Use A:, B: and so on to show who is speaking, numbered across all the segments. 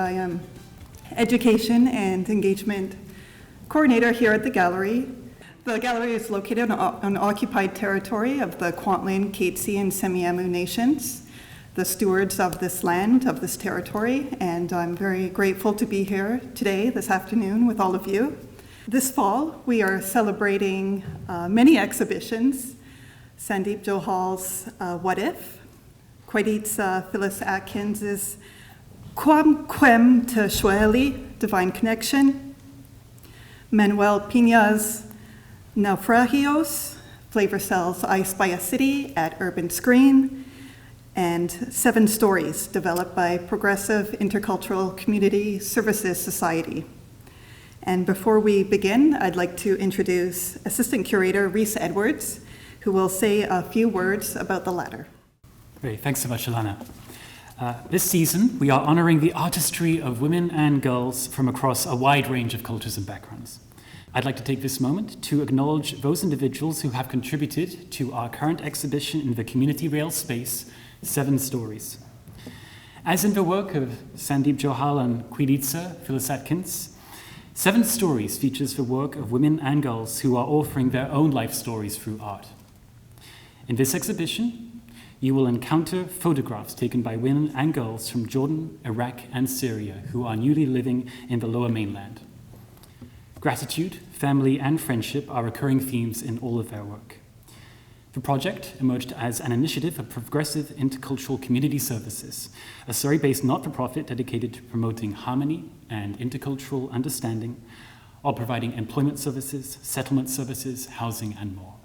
A: I am Education and Engagement Coordinator here at the gallery. The gallery is located on occupied territory of the Kwantlen, Katzie, and Semiahmoo nations, the stewards of this land, of this territory, and I'm very grateful to be here today, this afternoon, with all of you. This fall, we are celebrating many exhibitions. Sandeep Johal's What If, Quaidit's Phyllis Atkins's Quam Quem Te Shweli, Divine Connection, Manuel Pina's Naufragios, Flavor Cells Ice by a City at Urban Screen, and 7 Stories, developed by Progressive Intercultural Community Services Society. And before we begin, I'd like to introduce Assistant Curator Reese Edwards, who will say a few words about the latter.
B: Great, thanks so much, Alana. This season, we are honoring the artistry of women and girls from across a wide range of cultures and backgrounds. I'd like to take this moment to acknowledge those individuals who have contributed to our current exhibition in the community rail space, 7 Stories. As in the work of Sandeep Johal and Quaidit's Phyllis Atkins, 7 Stories features the work of women and girls who are offering their own life stories through art. In this exhibition, you will encounter photographs taken by women and girls from Jordan, Iraq, and Syria who are newly living in the Lower Mainland. Gratitude, family, and friendship are recurring themes in all of their work. The project emerged as an initiative of Progressive Intercultural Community Services, a Surrey-based not-for-profit dedicated to promoting harmony and intercultural understanding, while providing employment services, settlement services, housing, and more.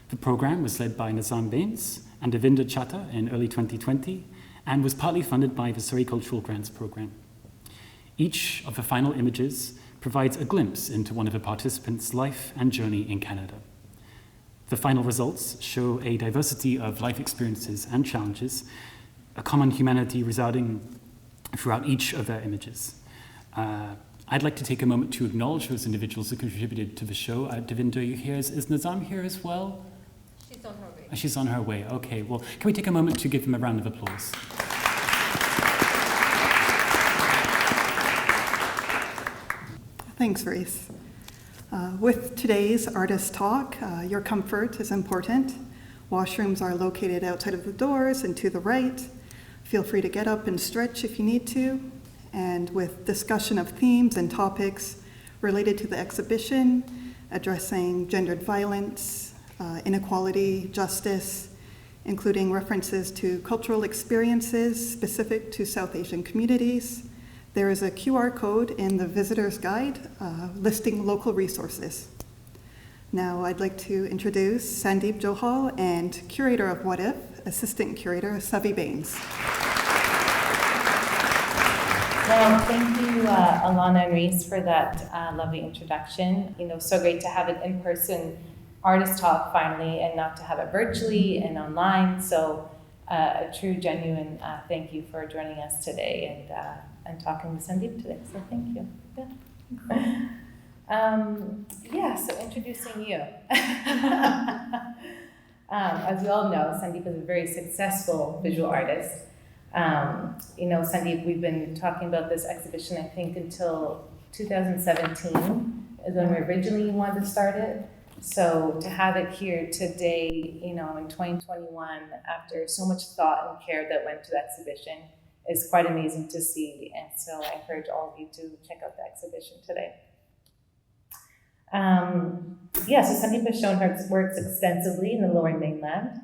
B: The program was led by Nizam Bains and Devinder Chatta in early 2020 and was partly funded by the Surrey Cultural Grants Program. Each of the final images provides a glimpse into one of the participants' life and journey in Canada. The final results show a diversity of life experiences and challenges, a common humanity residing throughout each of their images. I'd like to take a moment to acknowledge those individuals who contributed to the show. Devinder, are you here? Is Nizam here as well?
C: She's on her way.
B: She's on her way. Okay, well, can we take a moment to give them a round of applause?
A: Thanks, Reese. With today's artist talk, your comfort is important. Washrooms are located outside of the doors and to the right. Feel free to get up and stretch if you need to. And with discussion of themes and topics related to the exhibition, addressing gendered violence, inequality, justice, including references to cultural experiences specific to South Asian communities. There is a QR code in the visitor's guide listing local resources. Now I'd like to introduce Sandeep Johal and curator of What If, Assistant Curator Suvi Bains.
C: Well, thank you, Alana and Reese, for that lovely introduction. So great to have an in-person artist talk finally, and not to have it virtually and online. So a true, genuine thank you for joining us today and talking with Sandeep today. So thank you. Yeah. So introducing you. As we all know, Sandeep is a very successful visual artist. Sandeep, we've been talking about this exhibition, I think, until 2017 is when we originally wanted to start it. So to have it here today, in 2021, after so much thought and care that went to the exhibition, is quite amazing to see. And so I encourage all of you to check out the exhibition today. So Sandeep has shown her works extensively in the Lower Mainland,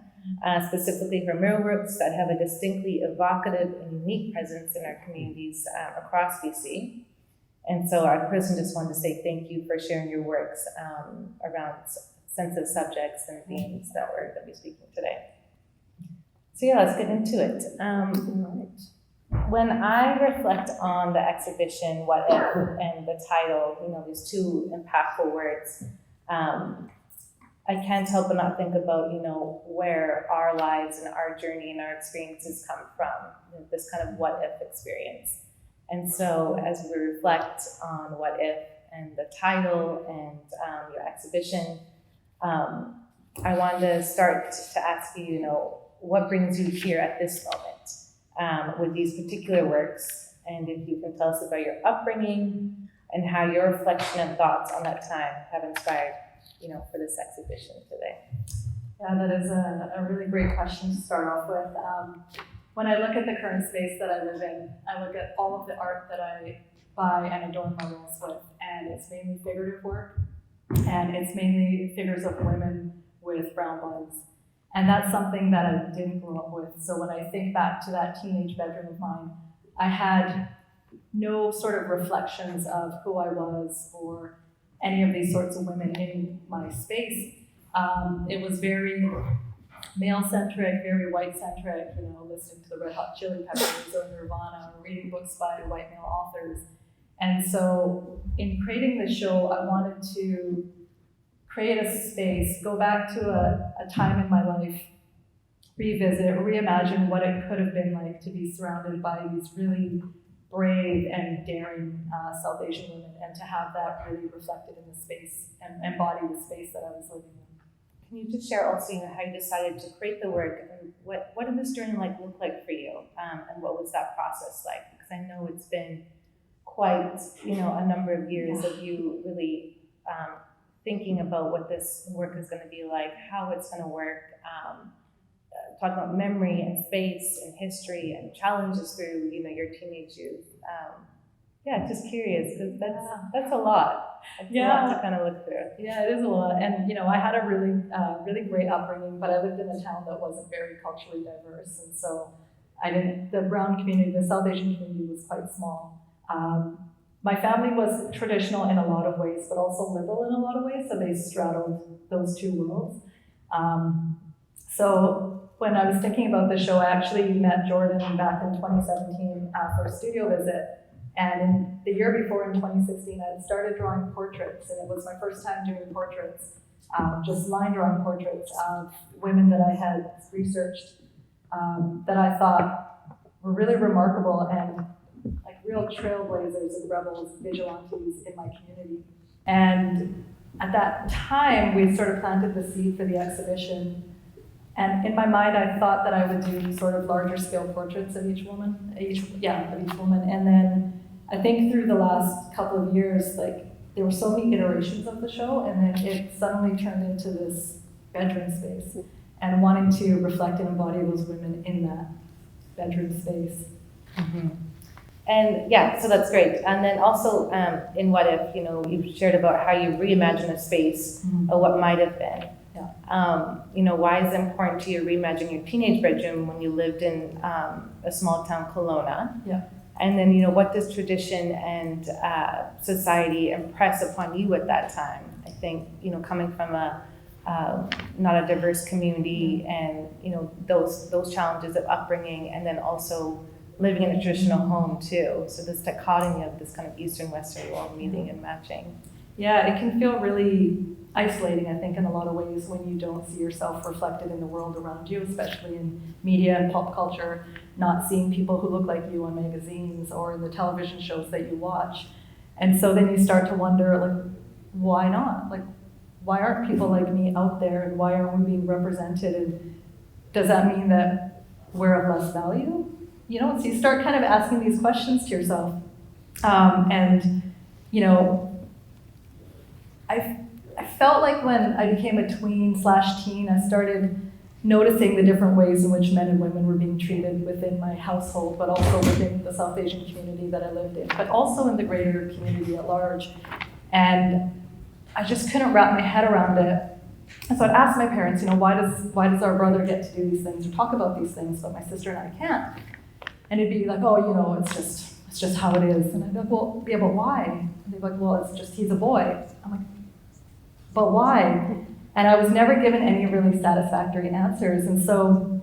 C: specifically her mural works that have a distinctly evocative and unique presence in our communities across BC. And so our person just wanted to say thank you for sharing your works around sensitive subjects and themes that we'll be speaking today. So yeah, let's get into it. When I reflect on the exhibition, What If, and the title, these 2 impactful words, I can't help but not think about, where our lives and our journey and our experiences come from, this kind of what if experience. And so as we reflect on What If and the title and your exhibition, I wanted to start to ask you, what brings you here at this moment with these particular works And if you can tell us about your upbringing and how your reflection and thoughts on that time have inspired, for this exhibition today.
D: Yeah, that is a really great question to start off with. When I look at the current space that I live in, I look at all of the art that I buy and adorn my walls with, and it's mainly figurative work, and it's mainly figures of women with brown bodies. And that's something that I didn't grow up with. So when I think back to that teenage bedroom of mine, I had no sort of reflections of who I was or any of these sorts of women in my space. It was very male-centric, very white-centric, listening to the Red Hot Chili Peppers or Nirvana, or reading books by white male authors. And so in creating the show, I wanted to create a space, go back to a time in my life, revisit, reimagine what it could have been like to be surrounded by these really brave and daring South Asian women, and to have that really reflected in the space and embody the space that I was living in.
C: Can you just share also, how you decided to create the work, and what did this journey look like for you, and what was that process like? Because I know it's been quite, a number of years of you really thinking about what this work is going to be like, how it's going to work, talking about memory and space and history and challenges through, your teenage youth. Just curious, because that's a lot. It's a lot to kind of look through.
D: Yeah, it is a lot. And, I had a really, really great upbringing, but I lived in a town that wasn't very culturally diverse. And so the brown community, the South Asian community was quite small. My family was traditional in a lot of ways, but also liberal in a lot of ways. So they straddled those two worlds. So when I was thinking about the show, I actually met Jordan back in 2017 for a studio visit. And in the year before, in 2016, I had started drawing portraits, and it was my first time doing portraits, just line drawing portraits of women that I had researched, that I thought were really remarkable and like real trailblazers and rebels, vigilantes in my community. And at that time, we sort of planted the seed for the exhibition. And in my mind, I thought that I would do sort of larger scale portraits of each woman, of each woman. And then I think through the last couple of years, there were so many iterations of the show, and then it suddenly turned into this bedroom space, and wanting to reflect and embody those women in that bedroom space.
C: Mm-hmm. And so that's great. And then also in What If, you shared about how you reimagine a space of what might have been. Why is it important to you to reimagine your teenage bedroom when you lived in a small town, Kelowna?
D: Yeah.
C: And then, what does tradition and society impress upon you at that time? I think, coming from not a diverse community, and, those challenges of upbringing, and then also living in a traditional home too. So this dichotomy of this kind of Eastern-Western world meeting and matching.
D: Yeah, it can feel really isolating, I think, in a lot of ways when you don't see yourself reflected in the world around you, especially in media and pop culture, not seeing people who look like you on magazines or in the television shows that you watch. And so then you start to wonder, why not? Why aren't people like me out there, and why aren't we being represented? And does that mean that we're of less value? So you start kind of asking these questions to yourself. I felt like when I became a tween/teen, I started noticing the different ways in which men and women were being treated within my household, but also within the South Asian community that I lived in, but also in the greater community at large. And I just couldn't wrap my head around it. And so I'd ask my parents, why does our brother get to do these things or talk about these things, but my sister and I can't? And it'd be like, it's just how it is. And I'd be like, well, yeah, but why? And they'd be like, well, it's just, he's a boy. I'm like, but why? And I was never given any really satisfactory answers. And so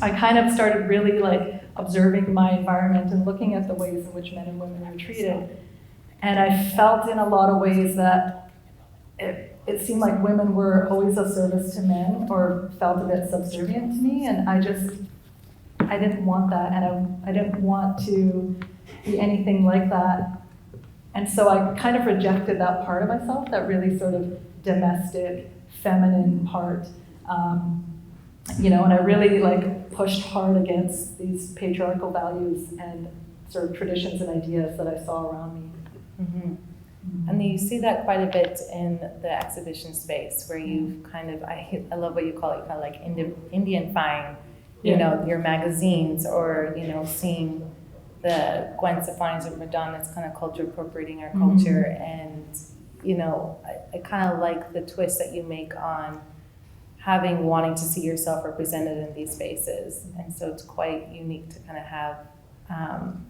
D: I kind of started really observing my environment and looking at the ways in which men and women were treated. And I felt in a lot of ways that it seemed like women were always of service to men, or felt a bit subservient to me. And I didn't want that. And I didn't want to be anything like that. And so I kind of rejected that part of myself, that really sort of domestic, feminine part, and I really pushed hard against these patriarchal values and sort of traditions and ideas that I saw around me.
C: And you see that quite a bit in the exhibition space, where you've kind of, I love what you call it, kind of like Indianifying, you know, your magazines, or, you know, seeing the Gwen Stefani's or Madonna's kind of culture appropriating our culture. And, you know, I kind of like the twist that you make on wanting to see yourself represented in these spaces. And so it's quite unique to kind of have,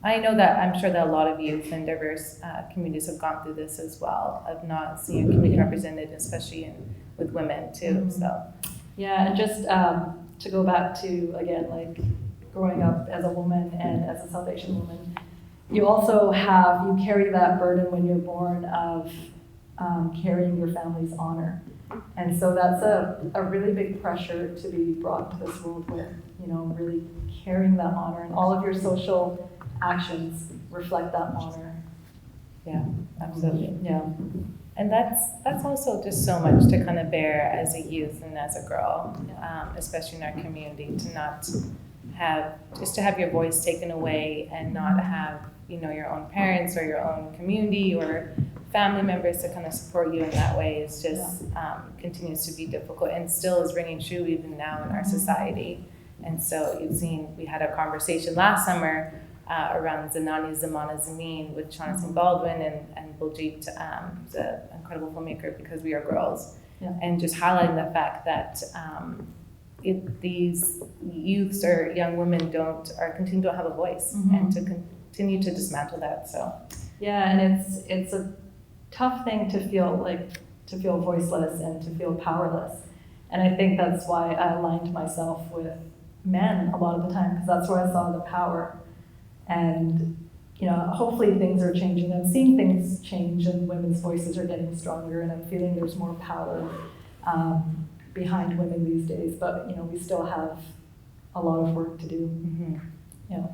C: I know that I'm sure that a lot of youth in diverse communities have gone through this as well, of not seeing your community represented, especially with women too. So
D: yeah, and just to go back to, again, like growing up as a woman and as a South Asian woman, you also you carry that burden when you're born of carrying your family's honor. And so that's a really big pressure to be brought to this world with, you know, really carrying that honor, and all of your social actions reflect that honor.
C: yeah, absolutely.
D: Yeah.
C: And that's also just so much to kind of bear as a youth and as a girl, especially in our community, to not have your voice taken away, and not have, you know, your own parents or your own community or family members to kind of support you in that way is just continues to be difficult, and still is ringing true even now in our society. And so you've seen, we had a conversation last summer around Zanani Zamana Zameen with Jonathan Baldwin and Baljeet, the incredible filmmaker, Because We Are Girls, and just highlighting the fact that these youths or young women don't have a voice, and to continue to dismantle that. So
D: yeah, and it's a tough thing to feel voiceless and to feel powerless. And I think that's why I aligned myself with men a lot of the time, because that's where I saw the power. And, you know, hopefully things are changing. I'm seeing things change, and women's voices are getting stronger, and I'm feeling there's more power behind women these days. But, you know, we still have a lot of work to do. Yeah.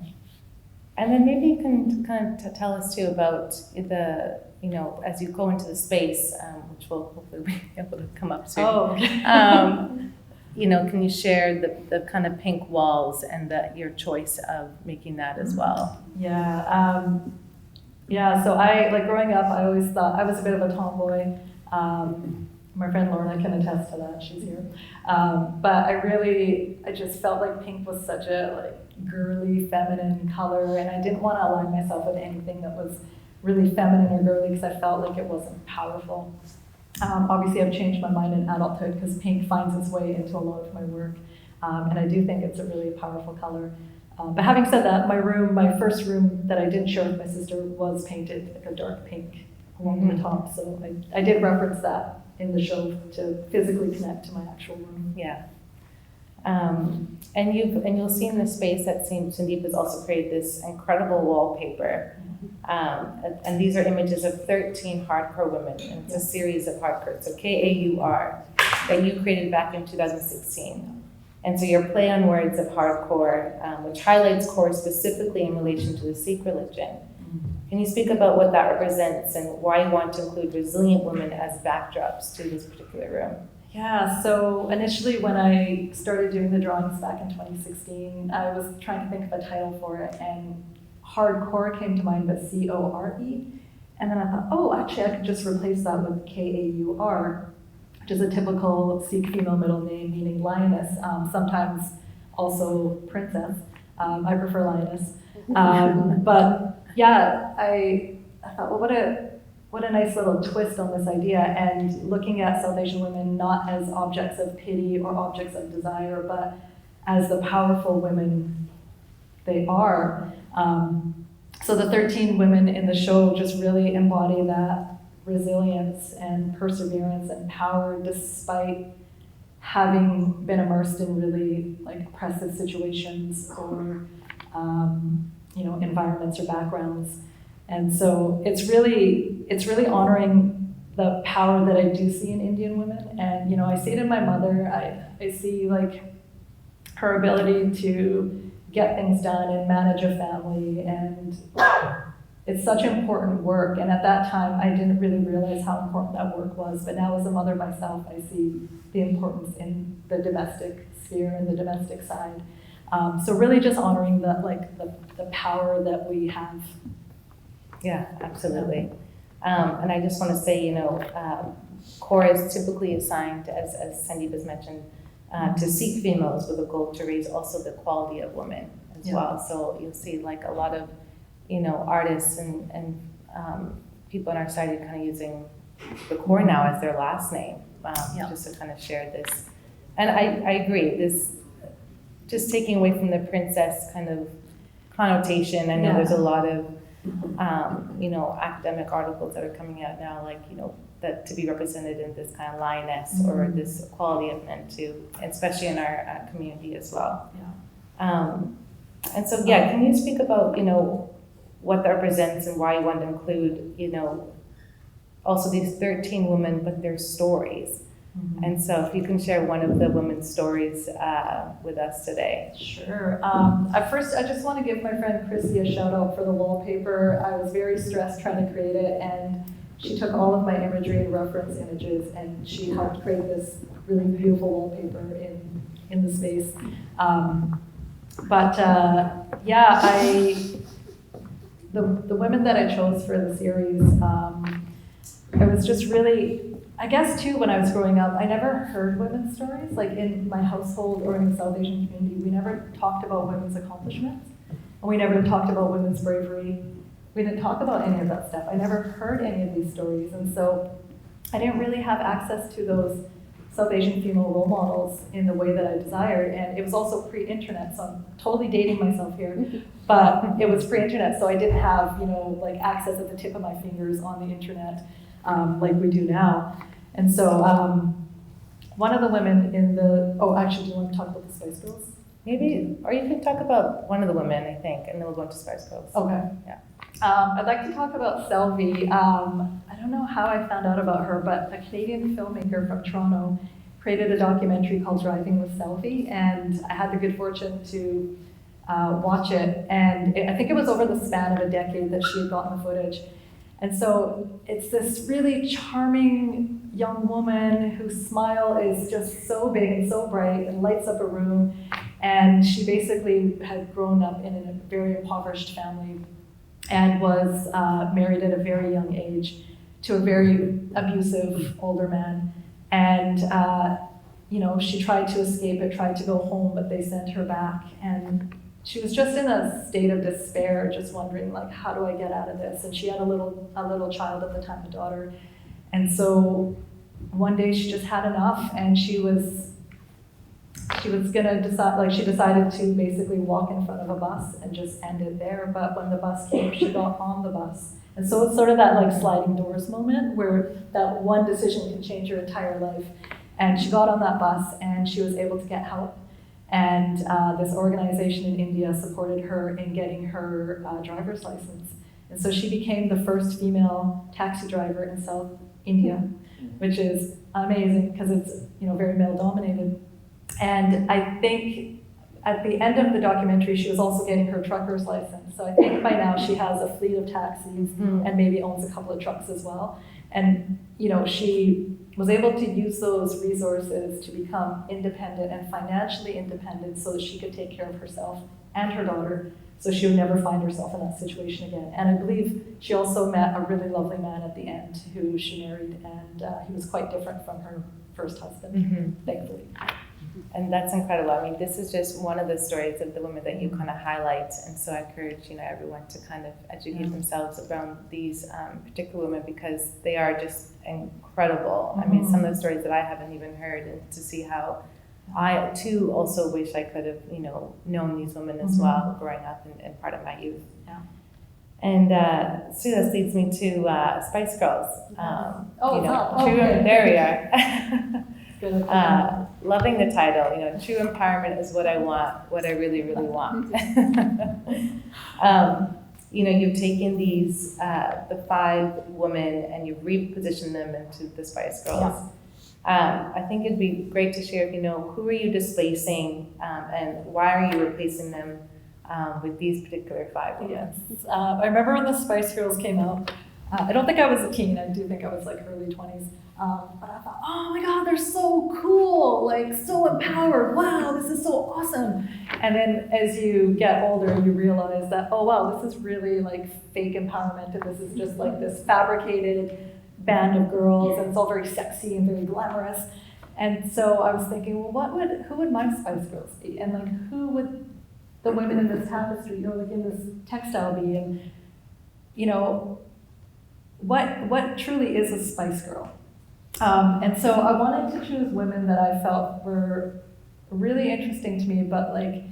C: And then maybe you can kind of tell us too about the, you know, as you go into the space, which will hopefully be able to come up soon.
D: Oh, okay.
C: You know, can you share the kind of pink walls and your choice of making that as well?
D: Yeah. Yeah, so growing up, I always thought I was a bit of a tomboy. My friend Lorna can attest to that, she's here. But I just felt like pink was such a girly, feminine color, and I didn't want to align myself with anything that was really feminine or girly, because I felt like it wasn't powerful. Obviously, I've changed my mind in adulthood, because pink finds its way into a lot of my work, and I do think it's a really powerful color. But having said that, my first room that I didn't share with my sister was painted like a dark pink along the top, so I did reference that in the show to physically connect to my actual room.
C: Yeah. And you'll see in the space that Sandeep has also created this incredible wallpaper. And these are images of 13 hardcore women, and it's a series of hardcore, so KAUR, that you created back in 2016. And so your play on words of hardcore, which highlights core specifically in relation to the Sikh religion. Can you speak about what that represents and why you want to include resilient women as backdrops to this particular room?
D: Yeah, so initially when I started doing the drawings back in 2016, I was trying to think of a title for it, and hardcore came to mind, but C-O-R-E. And then I thought, oh, actually I could just replace that with K-A-U-R, which is a typical Sikh female middle name meaning lioness, sometimes also princess. I prefer lioness. But yeah, I thought, well, what a nice little twist on this idea, and looking at South Asian women not as objects of pity or objects of desire, but as the powerful women they are. So the 13 women in the show just really embody that resilience and perseverance and power, despite having been immersed in really oppressive situations or environments or backgrounds. And so it's really honoring the power that I do see in Indian women. And I see it in my mother. I see her ability to get things done and manage a family, and it's such important work. And at that time, I didn't really realize how important that work was. But now as a mother myself, I see the importance in the domestic sphere and the domestic side. So really just honoring the power that we have.
C: Yeah, absolutely. And I just want to say, core is typically assigned, as Sandeep has mentioned, to seek females with a goal to raise also the quality of women as well. So you'll see like a lot of, artists and people in our society kind of using the core now as their last name, just to kind of share this. And I agree, this just taking away from the princess kind of connotation. I know there's a lot of academic articles that are coming out now, like, that to be represented in this kind of lioness or this equality of men too, especially in our community as well. And so, can you speak about, what that represents and why you want to include, also these 13 women, but their stories. And so if you can share one of the women's stories with us today.
D: Sure. At first, I just want to give my friend Chrissy a shout out for the wallpaper. I was very stressed trying to create it, and she took all of my imagery and reference images, and she helped create this really beautiful wallpaper in the space. The women that I chose for the series, I was just really, I guess too, when I was growing up, I never heard women's stories. Like in my household or in the South Asian community, we never talked about women's accomplishments. And we never talked about women's bravery. We didn't talk about any of that stuff. I never heard any of these stories. And so I didn't really have access to those South Asian female role models in the way that I desired. And it was also pre-internet, so I'm totally dating myself here. But it was pre-internet, so I didn't have, access at the tip of my fingers on the internet like we do now. And so one of the women in the, actually, do you want to talk about the Spice Girls?
C: Maybe, or you could talk about one of the women, I think, and then we'll go into Spice Girls.
D: Okay.
C: Yeah.
D: I'd like to talk about Selvi. I don't know how I found out about her, but a Canadian filmmaker from Toronto created a documentary called Driving with Selfie, and I had the good fortune to watch it. And I think it was over the span of a decade that she had gotten the footage. And so it's this really charming young woman whose smile is just so big and so bright and lights up a room. And she basically had grown up in a very impoverished family and was married at a very young age to a very abusive older man. And she tried to escape it, tried to go home, but they sent her back. And she was just in a state of despair, just wondering, how do I get out of this? And she had a little child at the time, a daughter. And so one day she just had enough, and she was gonna decide, she decided to basically walk in front of a bus and just end it there. But when the bus came, she got on the bus. And so it's sort of that sliding doors moment where that one decision can change your entire life. And she got on that bus and she was able to get help. And this organization in India supported her in getting her driver's license. And so she became the first female taxi driver in South India, which is amazing because it's very male dominated. And I think at the end of the documentary, she was also getting her trucker's license. So I think by now she has a fleet of taxis and maybe owns a couple of trucks as well. And she was able to use those resources to become independent and financially independent so that she could take care of herself and her daughter so she would never find herself in that situation again. And I believe she also met a really lovely man at the end who she married, and he was quite different from her first husband, thankfully.
C: And that's incredible. I mean, this is just one of the stories of the women that you kind of highlight. And so I encourage, everyone to kind of educate themselves around these particular women because they are just incredible. I mean, some of the stories that I haven't even heard, and to see how I too also wish I could have, known these women as well growing up in part of my youth. Yeah. And so this leads me to Spice Girls. There we are. Loving the title, true empowerment is what I want, what I really, really want. You've taken these, the 5 women, and you've repositioned them into the Spice Girls. Yeah. I think it'd be great to share, who are you displacing and why are you replacing them with these particular 5 women?
D: Yes. I remember when the Spice Girls came out, I don't think I was a teen. I do think I was like early 20s. But I thought, oh my God, they're so cool, like so empowered. Wow, this is so awesome. And then as you get older, you realize that, oh wow, this is really like fake empowerment. And this is just like this fabricated band of girls. And it's all very sexy and very glamorous. And so I was thinking, well, who would my Spice Girls be? And like, who would the women in this tapestry, like in this textile be? And, what truly is a Spice Girl? And so I wanted to choose women that I felt were really interesting to me, but like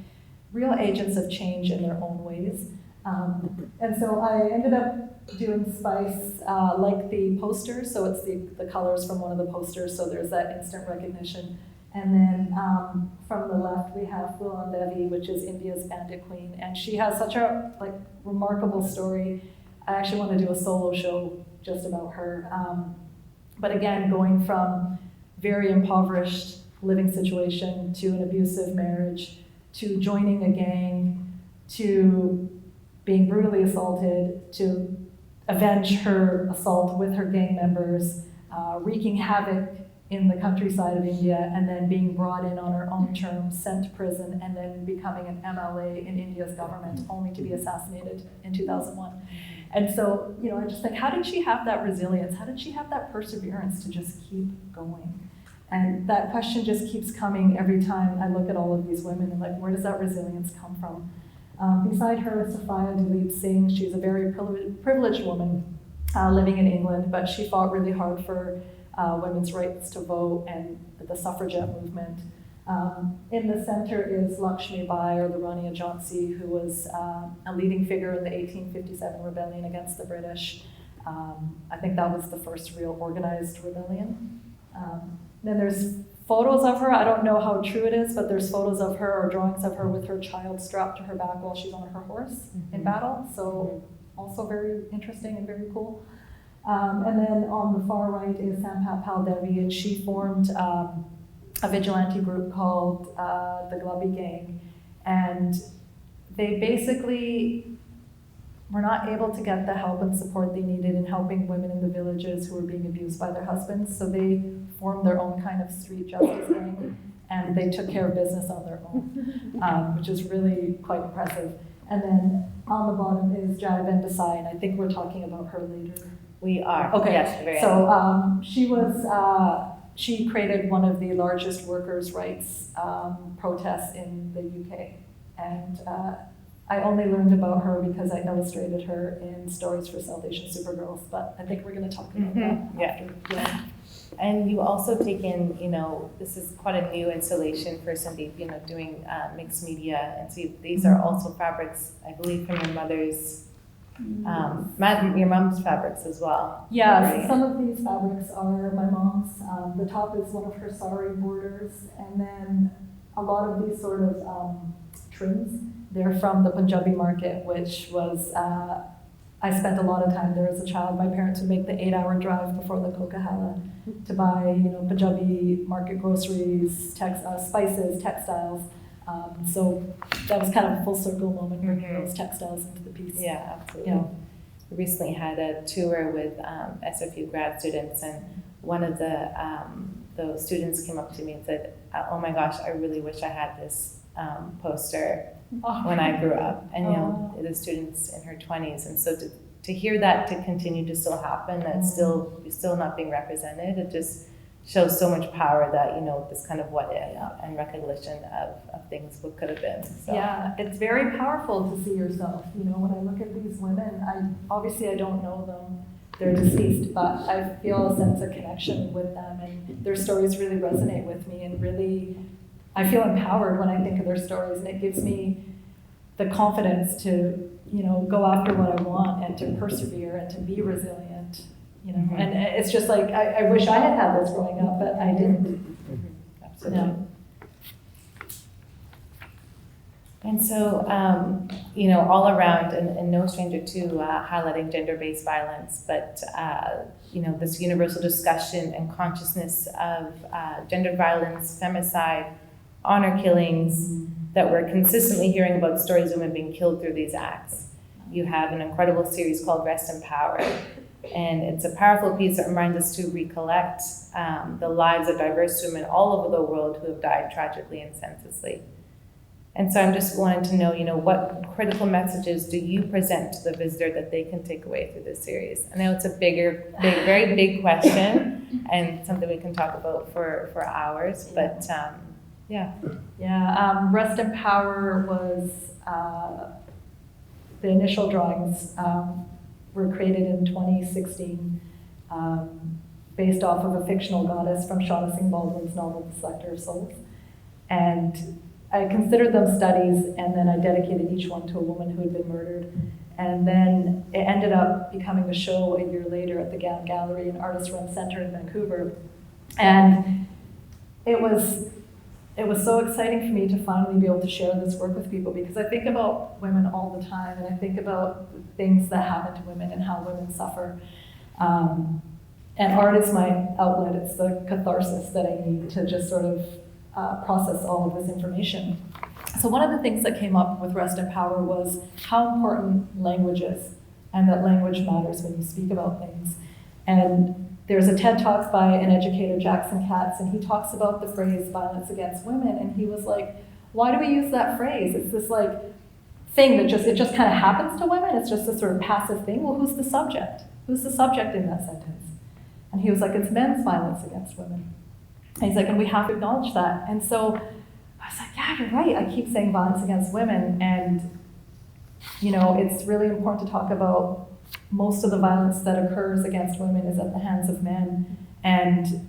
D: real agents of change in their own ways. And so I ended up doing Spice like the posters, so it's the colors from one of the posters, so there's that instant recognition. And then from the left we have Phoolan Devi, which is India's Bandit Queen, and she has such a like remarkable story. I actually want to do a solo show just about her. But again, going from very impoverished living situation to an abusive marriage, to joining a gang, to being brutally assaulted, to avenge her assault with her gang members, wreaking havoc in the countryside of India, and then being brought in on her own terms, sent to prison, and then becoming an MLA in India's government, only to be assassinated in 2001. And so, I just think, how did she have that resilience? How did she have that perseverance to just keep going? And that question just keeps coming every time I look at all of these women, and like, where does that resilience come from? Beside her, Sophia Duleep Singh, she's a very privileged woman living in England, but she fought really hard for women's rights to vote and the suffragette movement. In the center is Lakshmi Bai, or the Rani of Jhansi, who was a leading figure in the 1857 rebellion against the British. I think that was the first real organized rebellion. Then there's photos of her. I don't know how true it is, but there's photos of her or drawings of her with her child strapped to her back while she's on her horse in battle. So also very interesting and very cool. And then on the far right is Sandeep Johal Devi, and she formed a vigilante group called the Glubby Gang. And they basically were not able to get the help and support they needed in helping women in the villages who were being abused by their husbands. So they formed their own kind of street justice gang, and they took care of business on their own, which is really quite impressive. And then on the bottom is Jaiven Desai, and I think we're talking about her later.
C: We are.
D: Okay.
C: Yes, very
D: so she created one of the largest workers' rights protests in the UK. And I only learned about her because I illustrated her in stories for Salvation Supergirls, but I think we're going to talk about that after. Yeah.
C: And you also take in, this is quite a new installation for Sandeep, doing mixed media. And so these are also fabrics, I believe, from your mother's, your mom's fabrics as well.
D: Yeah,
C: right?
D: So some of these fabrics are my mom's. The top is one of her sari borders, and then a lot of these sort of trims, they're from the Punjabi market, which was, I spent a lot of time there as a child. My parents would make the 8-hour drive before the Coca-Cola to buy, Punjabi market groceries, spices, textiles. So that was kind of a full circle moment, bringing those textiles into the piece.
C: Yeah, absolutely. We recently had a tour with SFU grad students, and one of those students came up to me and said, "Oh my gosh, I really wish I had this poster when I grew up." And the students in her 20s, and so to hear that to continue to still happen, that's still not being represented, it just shows so much power that, this kind of what if and recognition of things what could have been. So.
D: Yeah, it's very powerful to see yourself. When I look at these women, I don't know them, they're deceased, but I feel a sense of connection with them, and their stories really resonate with me, and really, I feel empowered when I think of their stories, and it gives me the confidence to, go after what I want and to persevere and to be resilient. And it's just like, I wish I had this growing up, but I didn't.
C: Absolutely.
D: Yeah.
C: And so, all around, and no stranger to highlighting gender-based violence, but, this universal discussion and consciousness of gendered violence, femicide, honor killings, that we're consistently hearing about stories of women being killed through these acts. You have an incredible series called Rest in Power, And it's a powerful piece that reminds us to recollect the lives of diverse women all over the world who have died tragically and senselessly. And so I'm just wanting to know, what critical messages do you present to the visitor that they can take away through this series? I know it's a very big question and something we can talk about for hours, but yeah.
D: Yeah, Rest in Power was, the initial drawings were created in 2016 based off of a fictional goddess from Shauna Singh Baldwin's novel, The Selector of Souls. And I considered them studies, and then I dedicated each one to a woman who had been murdered. And then it ended up becoming a show a year later at the Gam Gallery and Artist Run Center in Vancouver. And it was so exciting for me to finally be able to share this work with people, because I think about women all the time, and I think about things that happen to women and how women suffer. And art is my outlet. It's the catharsis that I need to just sort of process all of this information. So one of the things that came up with Rest in Power was how important language is, and that language matters when you speak about things. And there's a TED Talk by an educator, Jackson Katz, and he talks about the phrase violence against women, and he was like, why do we use that phrase? It's this like thing that it just kind of happens to women. It's just this sort of passive thing. Well, who's the subject? Who's the subject in that sentence? And he was like, it's men's violence against women. And he's like, and we have to acknowledge that. And so I was like, yeah, you're right. I keep saying violence against women. And, it's really important to talk about most of the violence that occurs against women is at the hands of men. And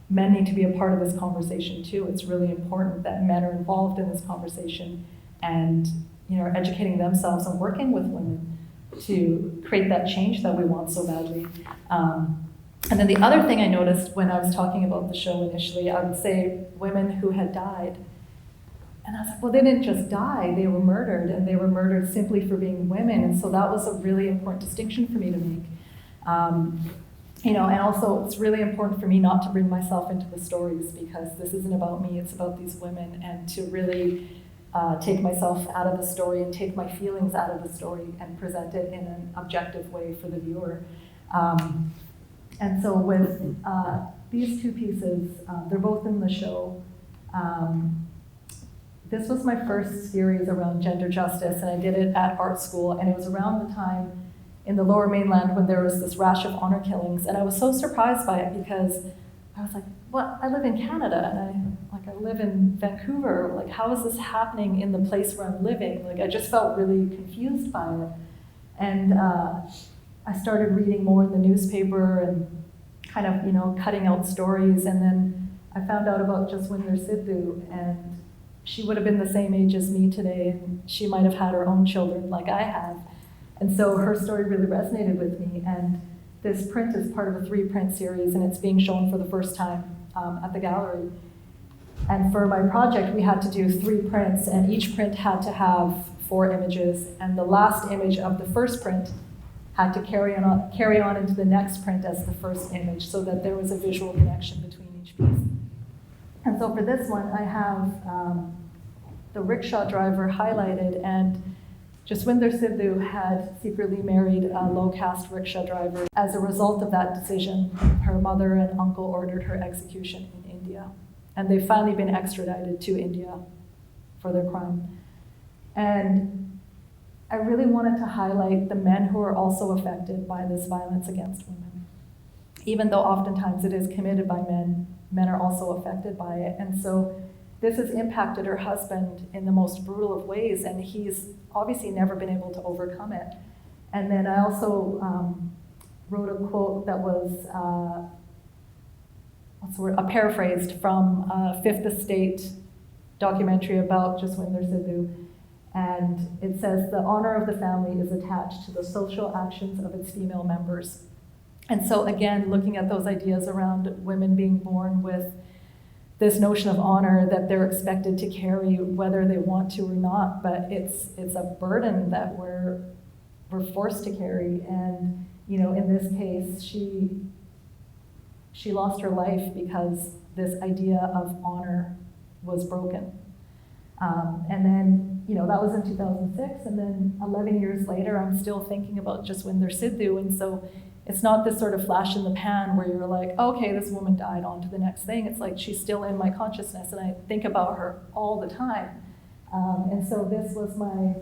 D: men need to be a part of this conversation too. It's really important that men are involved in this conversation and, are educating themselves and working with women to create that change that we want so badly. And then the other thing I noticed when I was talking about the show initially, I would say women who had died. And I was like, well, they didn't just die, they were murdered, and they were murdered simply for being women. And so that was a really important distinction for me to make. And also it's really important for me not to bring myself into the stories, because this isn't about me, it's about these women, and to really take myself out of the story and take my feelings out of the story and present it in an objective way for the viewer. And so with these two pieces, they're both in the show. This was my first series around gender justice, and I did it at art school, and it was around the time in the Lower Mainland when there was this rash of honor killings, and I was so surprised by it because I was like, well, I live in Canada, and I live in Vancouver, like how is this happening in the place where I'm living? Like I just felt really confused by it. And I started reading more in the newspaper and kind of, cutting out stories. And then I found out about Jaswinder Sidhu, and she would have been the same age as me today, and she might have had her own children like I have. And so her story really resonated with me. And this print is part of a 3-print series, and it's being shown for the first time at the gallery. And for my project, we had to do 3 prints, and each print had to have 4 images. And the last image of the first print had to carry on into the next print as the first image, so that there was a visual connection between each piece. And so for this one, I have the rickshaw driver highlighted, and Jaswinder Sidhu had secretly married a low-caste rickshaw driver. As a result of that decision, her mother and uncle ordered her execution in India. And they've finally been extradited to India for their crime. And I really wanted to highlight the men who are also affected by this violence against women. Even though oftentimes it is committed by men, men are also affected by it. And so this has impacted her husband in the most brutal of ways, and he's obviously never been able to overcome it. And then I also wrote a quote that was, a paraphrased from a Fifth Estate documentary about Jaswinder Sidhu. And it says, the honor of the family is attached to the social actions of its female members. And so again, looking at those ideas around women being born with this notion of honor that they're expected to carry whether they want to or not, but it's a burden that we're forced to carry. And in this case, she lost her life because this idea of honor was broken. And then, that was in 2006, and then 11 years later, I'm still thinking about Jaswinder Sidhu, and so it's not this sort of flash in the pan where you're like, okay, this woman died, on to the next thing. It's like she's still in my consciousness and I think about her all the time. And so this was my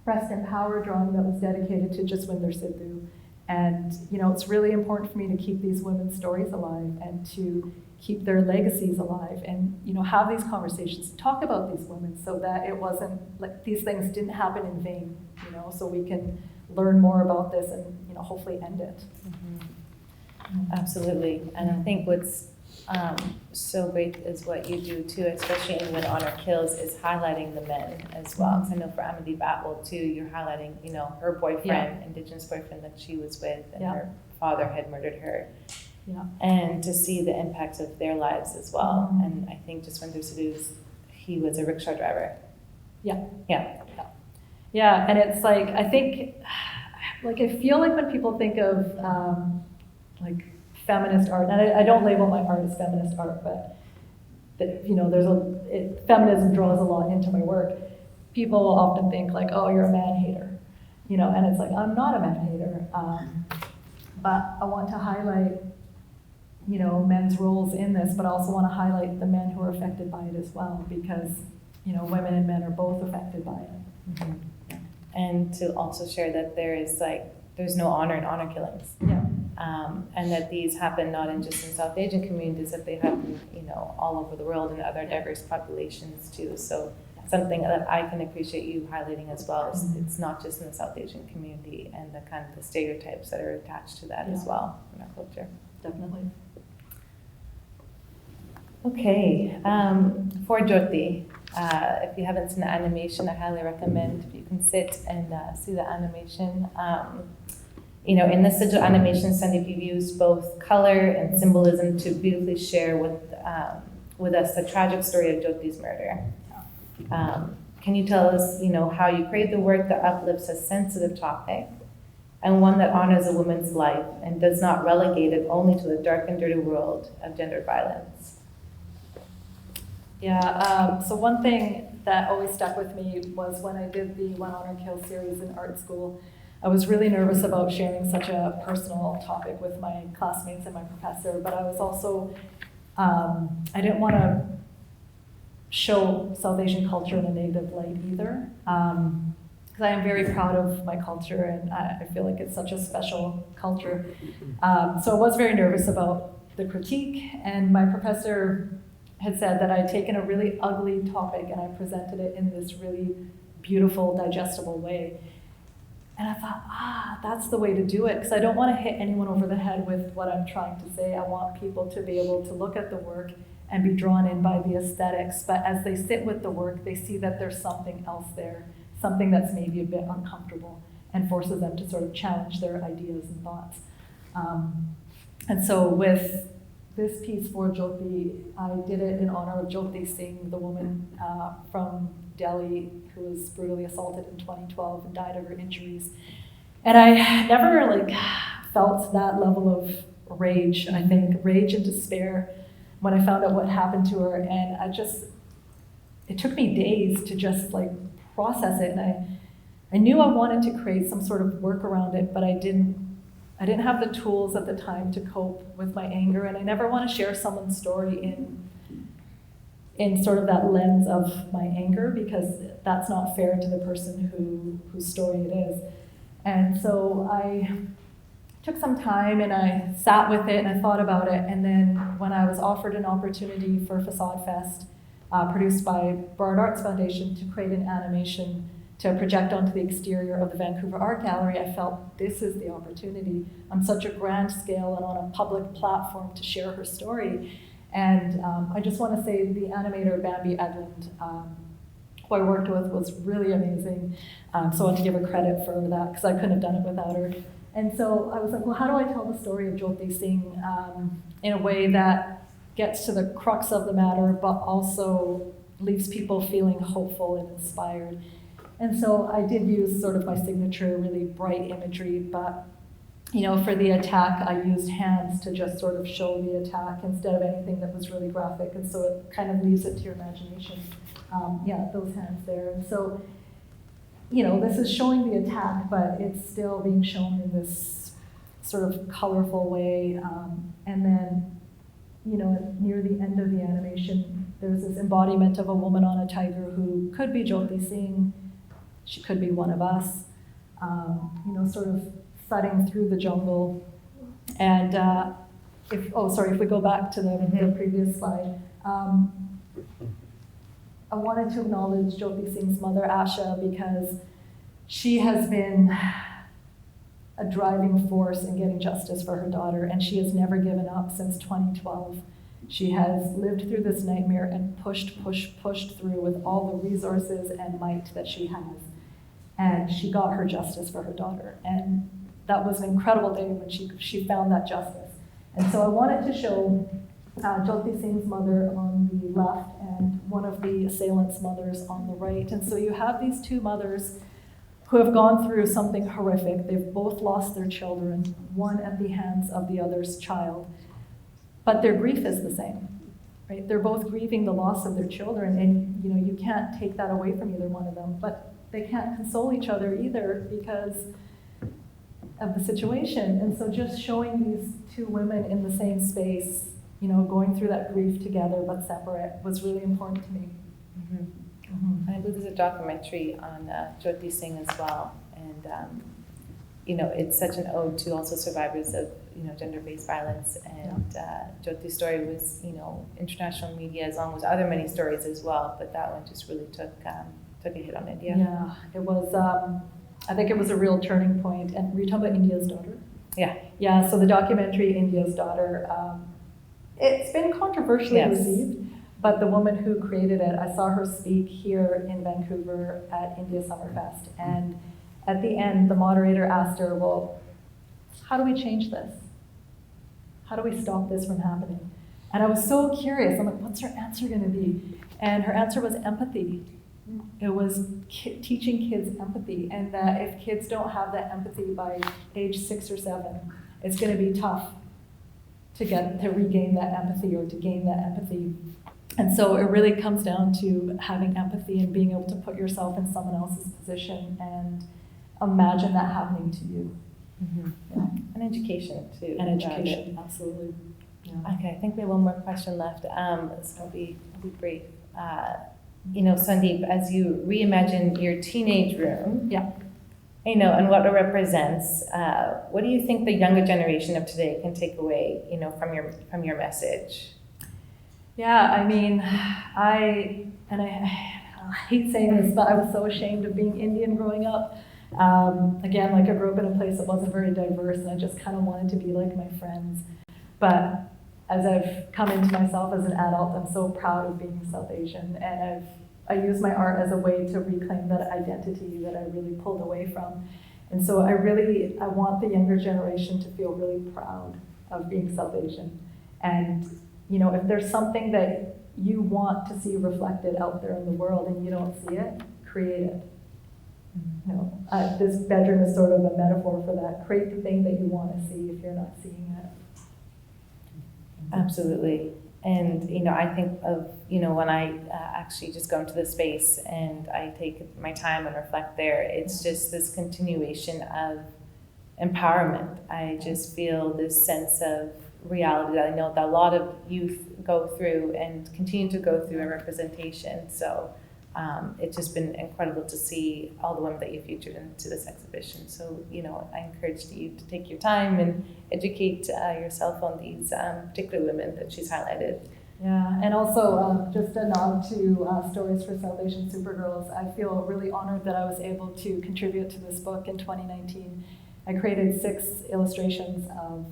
D: Breast and Power drawing that was dedicated to Jaswinder Sidhu. And it's really important for me to keep these women's stories alive and to keep their legacies alive and have these conversations, talk about these women so that it wasn't like these things didn't happen in vain, so we can learn more about this and hopefully end it.
C: Mm-hmm. Absolutely. And I think what's so great is what you do too, especially in When Honor Kills, is highlighting the men as well. Because I know for Amelie Batwell too, you're highlighting, her boyfriend, Indigenous boyfriend that she was with, and her father had murdered her.
D: Yeah. And
C: to see the impact of their lives as well. Mm-hmm. And I think Jaswinder Sidhu, he was a rickshaw driver.
D: Yeah.
C: Yeah.
D: Yeah, and it's like, I think, I feel like when people think of feminist art, and I don't label my art as feminist art, but feminism draws a lot into my work. People often think like, oh, you're a man hater, and it's like, I'm not a man hater, but I want to highlight, men's roles in this, but I also want to highlight the men who are affected by it as well, because, women and men are both affected by it.
C: Mm-hmm. Yeah. And to also share that there's no honor in honor killings.
D: Yeah.
C: And that these happen not in just in South Asian communities, that they happen, all over the world in other diverse populations too. So something that I can appreciate you highlighting as well is it's not just in the South Asian community and the kind of the stereotypes that are attached to that as well in our culture.
D: Definitely.
C: Okay, for Jyoti, if you haven't seen the animation, I highly recommend if you can sit and see the animation. In this digital animation, Sandeep, you've used both color and symbolism to beautifully share with us the tragic story of Jokeys Murder. Can you tell us, how you create the work that uplifts a sensitive topic and one that honors a woman's life and does not relegate it only to the dark and dirty world of gendered violence?
D: Yeah, so one thing that always stuck with me was when I did the When Honor Kills series in art school. I was really nervous about sharing such a personal topic with my classmates and my professor, but I was also, I didn't want to show South Asian culture in a negative light either, because I am very proud of my culture and I feel like it's such a special culture. So I was very nervous about the critique, and my professor had said that I had taken a really ugly topic and I presented it in this really beautiful, digestible way. And I thought, that's the way to do it, because I don't want to hit anyone over the head with what I'm trying to say. I want people to be able to look at the work and be drawn in by the aesthetics, but as they sit with the work, they see that there's something else there, something that's maybe a bit uncomfortable, and forces them to sort of challenge their ideas and thoughts. And so with this piece for Jyoti, I did it in honor of Jyoti Singh, the woman from Delhi who was brutally assaulted in 2012 and died of her injuries. And I never felt that level of rage, I think, rage and despair when I found out what happened to her. And it took me days to just process it. And I knew I wanted to create some sort of work around it, but I didn't have the tools at the time to cope with my anger, and I never want to share someone's story in sort of that lens of my anger, because that's not fair to the person whose story it is. And so I took some time and I sat with it and I thought about it, and then when I was offered an opportunity for Facade Fest, produced by Bard Arts Foundation, to create an animation to project onto the exterior of the Vancouver Art Gallery, I felt this is the opportunity on such a grand scale and on a public platform to share her story. And I just want to say the animator, Bambi Edlund, who I worked with, was really amazing. So I want to give her credit for that, because I couldn't have done it without her. And so I was like, well, how do I tell the story of Jyoti Singh in a way that gets to the crux of the matter, but also leaves people feeling hopeful and inspired? And so I did use sort of my signature, really bright imagery, but for the attack, I used hands to just sort of show the attack instead of anything that was really graphic, and so it kind of leaves it to your imagination. Those hands there. And so, this is showing the attack, but it's still being shown in this sort of colorful way. And then, you know, near the end of the animation, there's this embodiment of a woman on a tiger who could be Jyoti Singh, she could be one of us, you know, sort of thudding through the jungle. And if we go back to the previous slide, I wanted to acknowledge Jyoti Singh's mother, Asha, because she has been a driving force in getting justice for her daughter, and she has never given up since 2012. She has lived through this nightmare and pushed through with all the resources and might that she has. And she got her justice for her daughter. And that was an incredible day when she found that justice. And so I wanted to show Jyoti Singh's mother on the left and one of the assailants' mothers on the right. And so you have these two mothers who have gone through something horrific. They've both lost their children, one at the hands of the other's child. But their grief is the same, right? They're both grieving the loss of their children, and you know, you can't take that away from either one of them. But they can't console each other either because of the situation. And so just showing these two women in the same space, you know, going through that grief together but separate was really important to me.
C: I believe there's a documentary on Jyoti Singh as well, and you know, it's such an ode to also survivors of, you know, gender-based violence. And Jyoti's story was, you know, international media, as long as other many stories as well. But that one just really took a hit on India.
D: Yeah, it was. I think it was a real turning point. And were you talking about India's daughter?
C: Yeah.
D: Yeah. So the documentary India's Daughter, it's been controversially received. But the woman who created it, I saw her speak here in Vancouver at India Summerfest. And at the end, the moderator asked her, well, how do we change this? How do we stop this from happening? And I was so curious. I'm like, what's her answer going to be? And her answer was empathy. It was teaching kids empathy. And that if kids don't have that empathy by age 6 or 7, it's going to be tough to regain that empathy or to gain that empathy. And so it really comes down to having empathy and being able to put yourself in someone else's position and imagine that happening to you.
C: Yeah. And education too.
D: And education, absolutely. Yeah.
C: Okay, I think we have one more question left. So I'll be brief. You know, Sandeep, as you reimagine your teenage room, you know, and what it represents, what do you think the younger generation of today can take away, you know, from your message?
D: Yeah, I mean, I hate saying this, but I was so ashamed of being Indian growing up. Again, like I grew up in a place that wasn't very diverse, and I just kind of wanted to be like my friends. But as I've come into myself as an adult, I'm so proud of being South Asian, and I use my art as a way to reclaim that identity that I really pulled away from. And so I want the younger generation to feel really proud of being South Asian. And you know, if there's something that you want to see reflected out there in the world and you don't see it, create it. You know, this bedroom is sort of a metaphor for that. Create the thing that you want to see if you're not seeing it.
C: Absolutely. And, you know, I think of, you know, when I actually just go into the space and I take my time and reflect there, it's just this continuation of empowerment. I just feel this sense of reality that I know that a lot of youth go through and continue to go through in representation. So it's just been incredible to see all the women that you featured into this exhibition. So, you know, I encourage you to take your time and educate yourself on these particular women that she's highlighted.
D: Yeah, and also just a nod to Stories for South Asian Supergirls. I feel really honored that I was able to contribute to this book in 2019. I created 6 illustrations of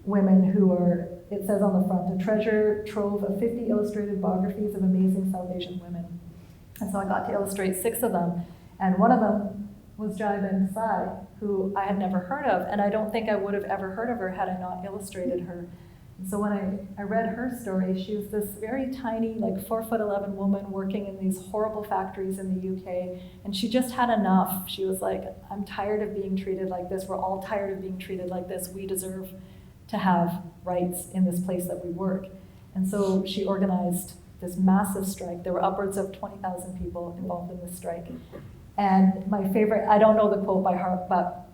D: women who are, it says on the front, a treasure trove of 50 illustrated biographies of amazing South Asian women. And so I got to illustrate 6 of them. And one of them was Jai Desai, who I had never heard of. And I don't think I would have ever heard of her had I not illustrated her. And so when I read her story, she was this very tiny, like 4'11" woman working in these horrible factories in the UK. And she just had enough. She was like, I'm tired of being treated like this. We're all tired of being treated like this. We deserve to have rights in this place that we work. And so she organized this massive strike. There were upwards of 20,000 people involved in this strike. And my favorite, I don't know the quote by heart, but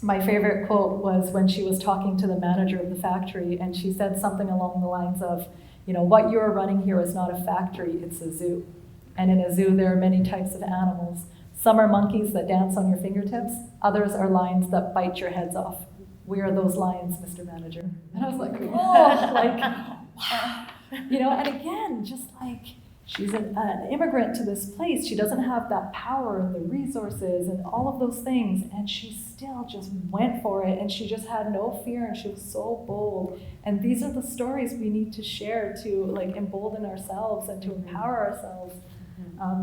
D: my favorite quote was when she was talking to the manager of the factory, and she said something along the lines of, what you're running here is not a factory, it's a zoo. And in a zoo, there are many types of animals. Some are monkeys that dance on your fingertips. Others are lions that bite your heads off. We are those lions, Mr. Manager. And I was like, oh, wow. And again, just she's an immigrant to this place. She doesn't have that power and the resources and all of those things. And she still just went for it. And she just had no fear. And she was so bold. And these are the stories we need to share to embolden ourselves and to empower ourselves.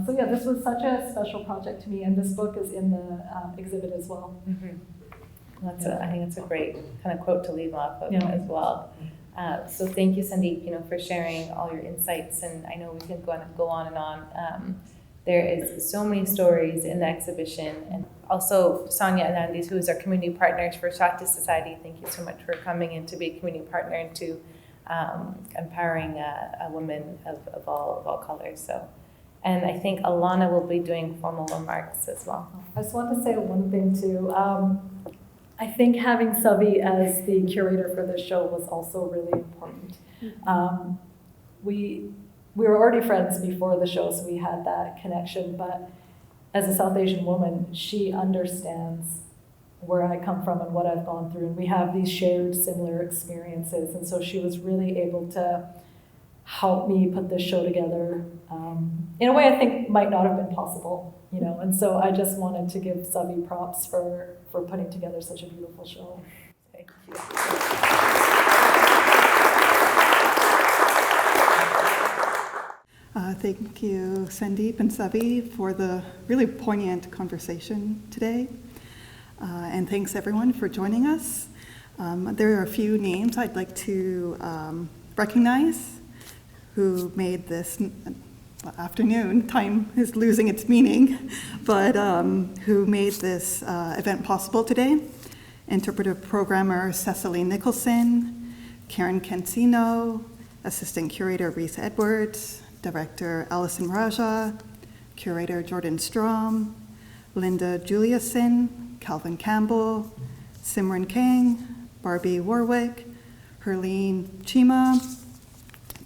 D: So yeah, this was such a special project to me. And this book is in the exhibit as well.
C: I think that's a great kind of quote to leave off of as well. So thank you, Sandeep, for sharing all your insights, and I know we can go on and on. There is so many stories in the exhibition, and also Sonia Anandis, who is our community partner for Shakti Society. Thank you so much for coming in to be a community partner and to empowering a woman of all colors. So, and I think Alana will be doing formal remarks as well.
D: I just want to say one thing too. I think having Selvi as the curator for this show was also really important. We were already friends before the show, so we had that connection, but as a South Asian woman, she understands where I come from and what I've gone through, and we have these shared similar experiences, and so she was really able to help me put this show together in a way I think might not have been possible, and so I just wanted to give Selvi props for putting together such a beautiful show.
C: Thank you.
A: Thank you, Sandeep and Selvi, for the really poignant conversation today. And thanks everyone for joining us. There are a few names I'd like to recognize who made this afternoon, time is losing its meaning, but who made this event possible today. Interpretive programmer Cecily Nicholson, Karen Cancino, Assistant Curator Reese Edwards, Director Alison Raja, Curator Jordan Strom, Linda Juliuson, Calvin Campbell, Simran Kang, Barbie Warwick, Herline Chima,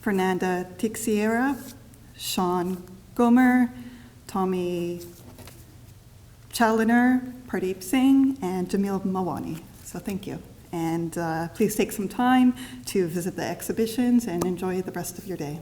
A: Fernanda Tixiera, Sean Gomer, Tommy Challoner, Pardeep Singh, and Jamil Mawani. So thank you. And please take some time to visit the exhibitions and enjoy the rest of your day.